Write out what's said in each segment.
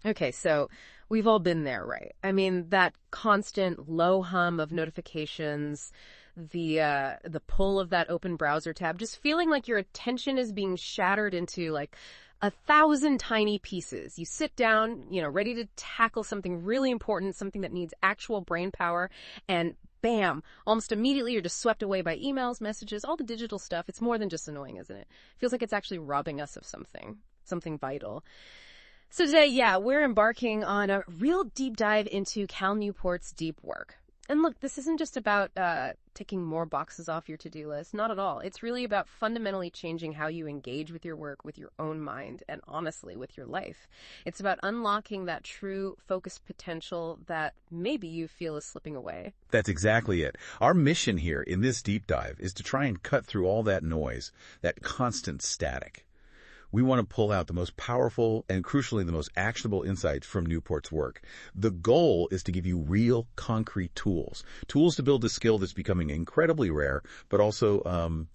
Okay, so we've all been there, right? I mean, that constant low hum of notifications, the pull of that open browser tab, just feeling like your attention is being shattered into like 1,000 tiny pieces. You sit down, ready to tackle something really important, something that needs actual brain power, and bam, almost immediately you're just swept away by emails, messages, all the digital stuff. It's more than just annoying, isn't it? Feels like it's actually robbing us of something vital. So today, we're embarking on a real deep dive into Cal Newport's deep work. And look, this isn't just about ticking more boxes off your to-do list. Not at all. It's really about fundamentally changing how you engage with your work, with your own mind, and honestly, with your life. It's about unlocking that true focused potential that maybe you feel is slipping away. That's exactly it. Our mission here in this deep dive is to try and cut through all that noise, that constant static. We want to pull out the most powerful and, crucially, the most actionable insights from Newport's work. The goal is to give you real, concrete tools to build a skill that's becoming incredibly rare, but also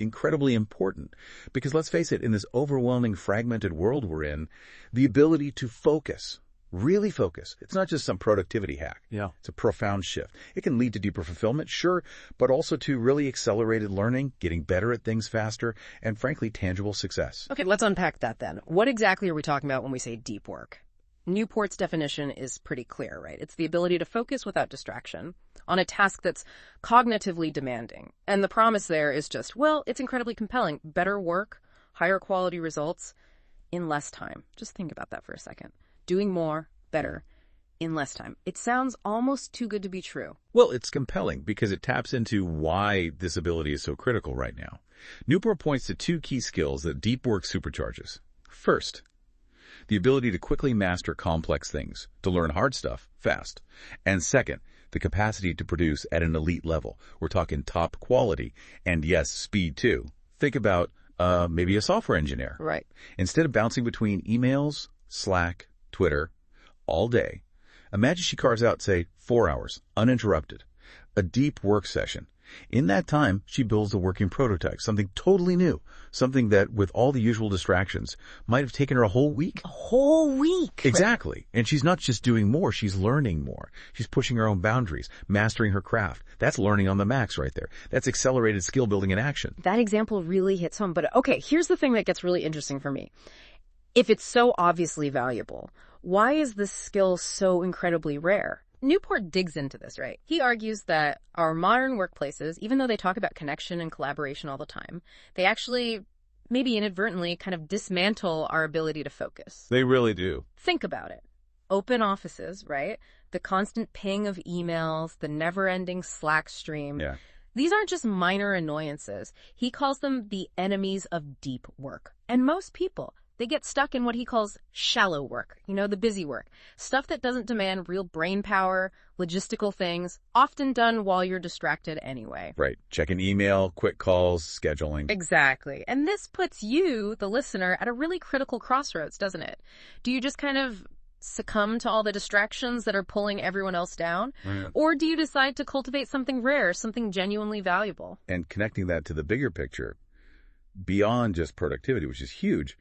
incredibly important. Because let's face it, in this overwhelming, fragmented world we're in, the ability to focus, really focus. It's not just some productivity hack. Yeah. It's a profound shift. It can lead to deeper fulfillment, sure, but also to really accelerated learning, getting better at things faster, and frankly, tangible success. Okay, let's unpack that then. What exactly are we talking about when we say deep work? Newport's definition is pretty clear, right? It's the ability to focus without distraction on a task that's cognitively demanding. And the promise there is just, it's incredibly compelling. Better work, higher quality results in less time. Just think about that for a second. Doing more, better, in less time. It sounds almost too good to be true. Well, it's compelling because it taps into why this ability is so critical right now. Newport points to two key skills that deep work supercharges. First, the ability to quickly master complex things, to learn hard stuff fast. And second, the capacity to produce at an elite level. We're talking top quality and, yes, speed too. Think about maybe a software engineer. Right. Instead of bouncing between emails, Slack, Twitter, all day, imagine she carves out, say, 4 hours, uninterrupted, a deep work session. In that time, she builds a working prototype, something totally new, something that, with all the usual distractions, might have taken her a whole week. A whole week? Exactly. And she's not just doing more, she's learning more. She's pushing her own boundaries, mastering her craft. That's learning on the max right there. That's accelerated skill building in action. That example really hits home. But okay, here's the thing that gets really interesting for me. If it's so obviously valuable, why is this skill so incredibly rare? Newport digs into this, right? He argues that our modern workplaces, even though they talk about connection and collaboration all the time, they actually, maybe inadvertently, kind of dismantle our ability to focus. They really do. Think about it. Open offices, right? The constant ping of emails, the never-ending Slack stream. Yeah. These aren't just minor annoyances. He calls them the enemies of deep work. And most people, they get stuck in what he calls shallow work, the busy work. Stuff that doesn't demand real brain power, logistical things, often done while you're distracted anyway. Right. Checking email, quick calls, scheduling. Exactly. And this puts you, the listener, at a really critical crossroads, doesn't it? Do you just kind of succumb to all the distractions that are pulling everyone else down? Right. Or do you decide to cultivate something rare, something genuinely valuable? And connecting that to the bigger picture, beyond just productivity, which is huge,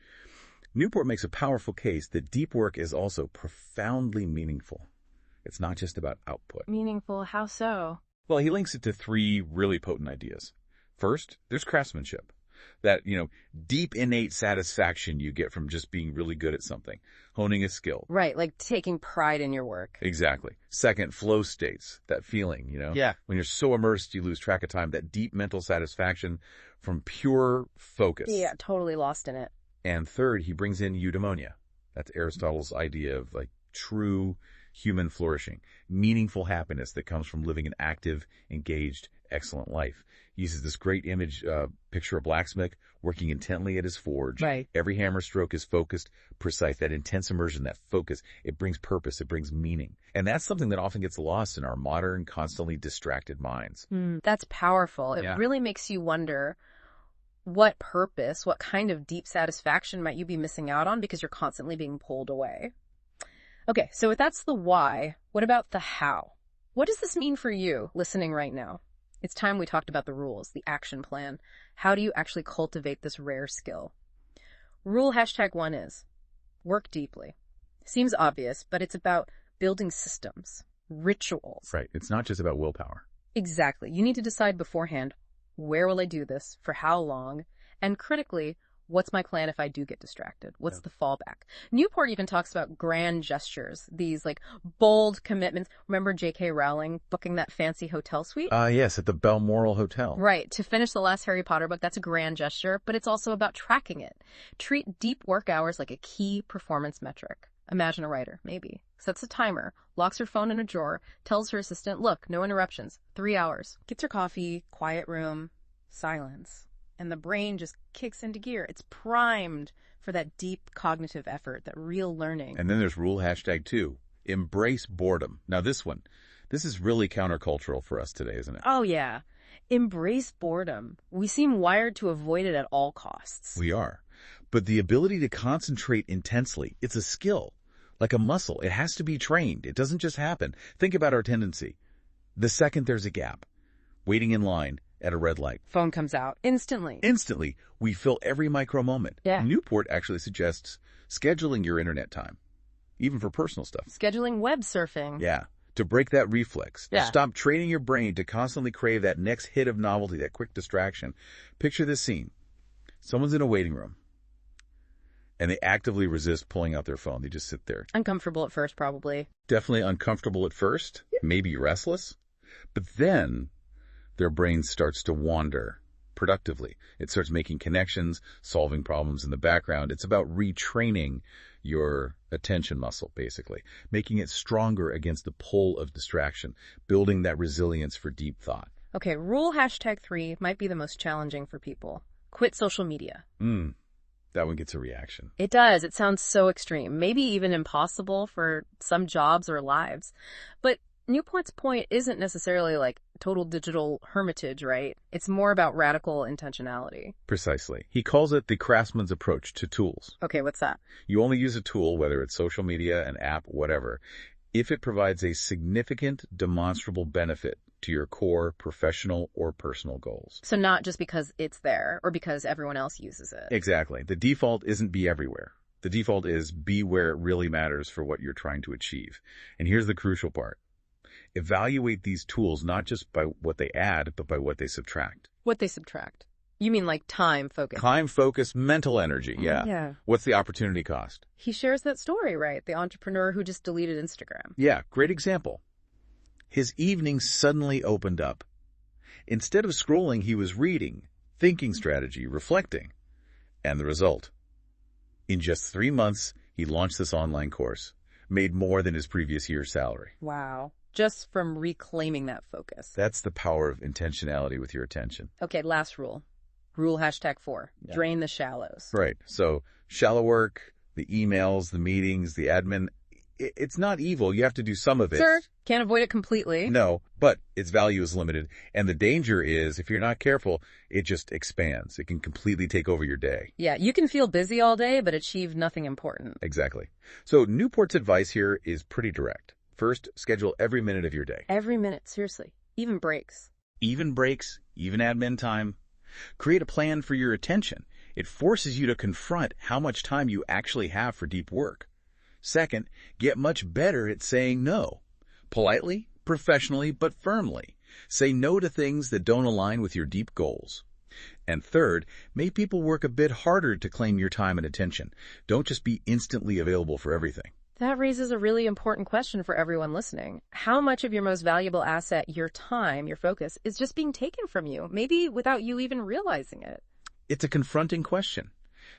Newport makes a powerful case that deep work is also profoundly meaningful. It's not just about output. Meaningful? How so? Well, he links it to three really potent ideas. First, there's craftsmanship. That, deep innate satisfaction you get from just being really good at something, honing a skill. Right, like taking pride in your work. Exactly. Second, flow states, that feeling, Yeah. When you're so immersed, you lose track of time, that deep mental satisfaction from pure focus. Yeah, totally lost in it. And third, he brings in eudaimonia. That's Aristotle's idea of true human flourishing, meaningful happiness that comes from living an active, engaged, excellent life. He uses this great image, picture a blacksmith working intently at his forge. Right. Every hammer stroke is focused, precise, that intense immersion, that focus. It brings purpose, it brings meaning. And that's something that often gets lost in our modern, constantly distracted minds. That's powerful. It Yeah. really makes you wonder what purpose, what kind of deep satisfaction might you be missing out on because you're constantly being pulled away? Okay, so if that's the why, what about the how? What does this mean for you listening right now? It's time we talked about the rules, the action plan. How do you actually cultivate this rare skill? Rule #1 is work deeply. Seems obvious, but it's about building systems, rituals. Right. It's not just about willpower. Exactly. You need to decide beforehand, where will I do this, for how long, and critically, what's my plan if I do get distracted? What's the fallback? Newport even talks about grand gestures, these like bold commitments. Remember J.K. Rowling booking that fancy hotel suite? Yes, at the Balmoral Hotel. Right. To finish the last Harry Potter book, that's a grand gesture, but it's also about tracking it. Treat deep work hours like a key performance metric. Imagine a writer, maybe. Sets a timer, locks her phone in a drawer, tells her assistant, look, no interruptions, 3 hours. Gets her coffee, quiet room, silence. And the brain just kicks into gear. It's primed for that deep cognitive effort, that real learning. And then there's rule #2. Embrace boredom. Now this is really countercultural for us today, isn't it? Oh, yeah. Embrace boredom. We seem wired to avoid it at all costs. We are. But the ability to concentrate intensely, it's a skill. Like a muscle. It has to be trained. It doesn't just happen. Think about our tendency. The second there's a gap, waiting in line at a red light. Phone comes out instantly. Instantly, we fill every micro moment. Yeah. Newport actually suggests scheduling your internet time, even for personal stuff. Scheduling web surfing. Yeah. To break that reflex. Yeah. To stop training your brain to constantly crave that next hit of novelty, that quick distraction. Picture this scene. Someone's in a waiting room, and they actively resist pulling out their phone. They just sit there. Uncomfortable at first, probably. Definitely uncomfortable at first, maybe restless, but then their brain starts to wander productively. It starts making connections, solving problems in the background. It's about retraining your attention muscle, basically, making it stronger against the pull of distraction, building that resilience for deep thought. Okay, rule #3 might be the most challenging for people. Quit social media. That one gets a reaction. It does. It sounds so extreme, maybe even impossible for some jobs or lives. But Newport's point isn't necessarily like total digital hermitage, right? It's more about radical intentionality. Precisely. He calls it the craftsman's approach to tools. Okay, what's that? You only use a tool, whether it's social media, an app, whatever, if it provides a significant, demonstrable benefit to your core professional or personal goals. So not just because it's there or because everyone else uses it. Exactly. The default isn't be everywhere. The default is be where it really matters for what you're trying to achieve. And here's the crucial part. Evaluate these tools not just by what they add, but by what they subtract. What they subtract. You mean like time focus? Time, focus, mental energy, yeah. Yeah. What's the opportunity cost? He shares that story, right? The entrepreneur who just deleted Instagram. Yeah, great example. His evening suddenly opened up. Instead of scrolling, he was reading, thinking strategy, reflecting. And the result? In just 3 months, he launched this online course, made more than his previous year's salary. Wow. Just from reclaiming that focus. That's the power of intentionality with your attention. Okay, last rule. Rule #4. Yeah. Drain the shallows. Right. So shallow work, the emails, the meetings, the admin, it's not evil. You have to do some of it. Sure, can't avoid it completely. No, but its value is limited. And the danger is, if you're not careful, it just expands. It can completely take over your day. Yeah, you can feel busy all day, but achieve nothing important. Exactly. So Newport's advice here is pretty direct. First, schedule every minute of your day. Every minute, seriously. Even breaks. Even breaks, even admin time. Create a plan for your attention. It forces you to confront how much time you actually have for deep work. Second, get much better at saying no. Politely, professionally, but firmly. Say no to things that don't align with your deep goals. And third, make people work a bit harder to claim your time and attention. Don't just be instantly available for everything. That raises a really important question for everyone listening. How much of your most valuable asset, your time, your focus, is just being taken from you, maybe without you even realizing it? It's a confronting question.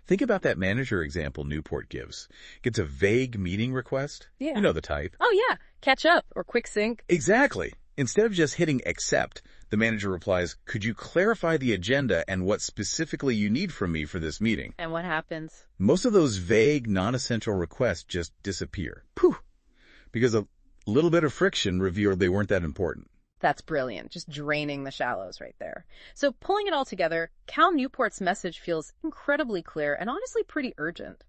Think about that manager example Newport gives. Gets a vague meeting request. Yeah. You know the type. Oh, yeah. Catch up or quick sync. Exactly. Instead of just hitting accept, the manager replies, could you clarify the agenda and what specifically you need from me for this meeting? And what happens? Most of those vague, non-essential requests just disappear. Poof! Because a little bit of friction revealed they weren't that important. That's brilliant. Just draining the shallows right there. So pulling it all together, Cal Newport's message feels incredibly clear and honestly pretty urgent.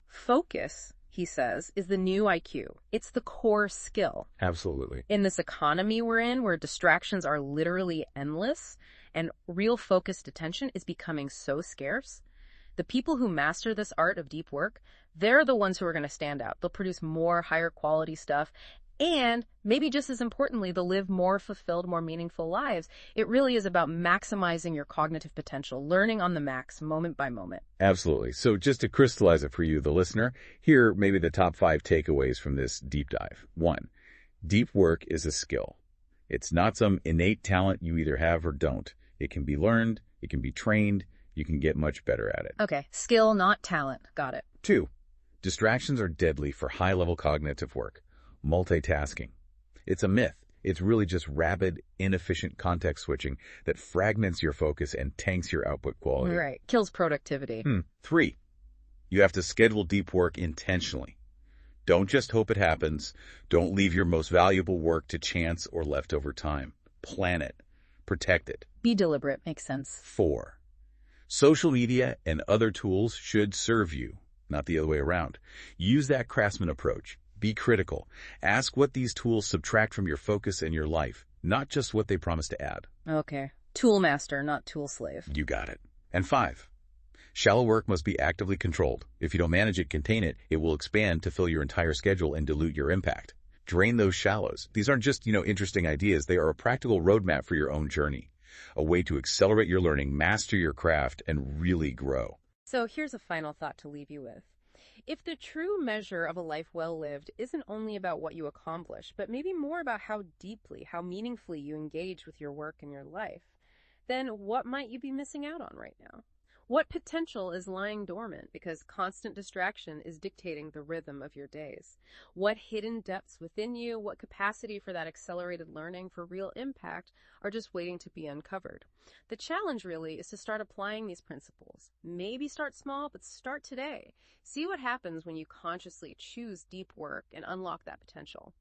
Focus, he says, is the new IQ. It's the core skill. Absolutely. In this economy we're in, where distractions are literally endless and real focused attention is becoming so scarce, the people who master this art of deep work, they're the ones who are going to stand out. They'll produce more higher quality stuff. And maybe just as importantly, they'll live more fulfilled, more meaningful lives. It really is about maximizing your cognitive potential, learning on the max, moment by moment. Absolutely. So just to crystallize it for you, the listener, here are maybe the top 5 takeaways from this deep dive. 1, deep work is a skill. It's not some innate talent you either have or don't. It can be learned, it can be trained, you can get much better at it. Okay, skill, not talent. Got it. 2, distractions are deadly for high-level cognitive work. Multitasking. It's a myth. It's really just rapid, inefficient context switching that fragments your focus and tanks your output quality. Right. Kills productivity. 3, you have to schedule deep work intentionally. Don't just hope it happens. Don't leave your most valuable work to chance or leftover time. Plan it. Protect it. Be deliberate. Makes sense. 4, social media and other tools should serve you, not the other way around. Use that craftsman approach. Be critical. Ask what these tools subtract from your focus and your life, not just what they promise to add. Okay. Tool master, not tool slave. You got it. And 5, shallow work must be actively controlled. If you don't manage it, contain it, it will expand to fill your entire schedule and dilute your impact. Drain those shallows. These aren't just, interesting ideas. They are a practical roadmap for your own journey, a way to accelerate your learning, master your craft, and really grow. So here's a final thought to leave you with. If the true measure of a life well lived isn't only about what you accomplish, but maybe more about how deeply, how meaningfully you engage with your work and your life, then what might you be missing out on right now? What potential is lying dormant because constant distraction is dictating the rhythm of your days? What hidden depths within you, what capacity for that accelerated learning for real impact are just waiting to be uncovered? The challenge really is to start applying these principles. Maybe start small, but start today. See what happens when you consciously choose deep work and unlock that potential.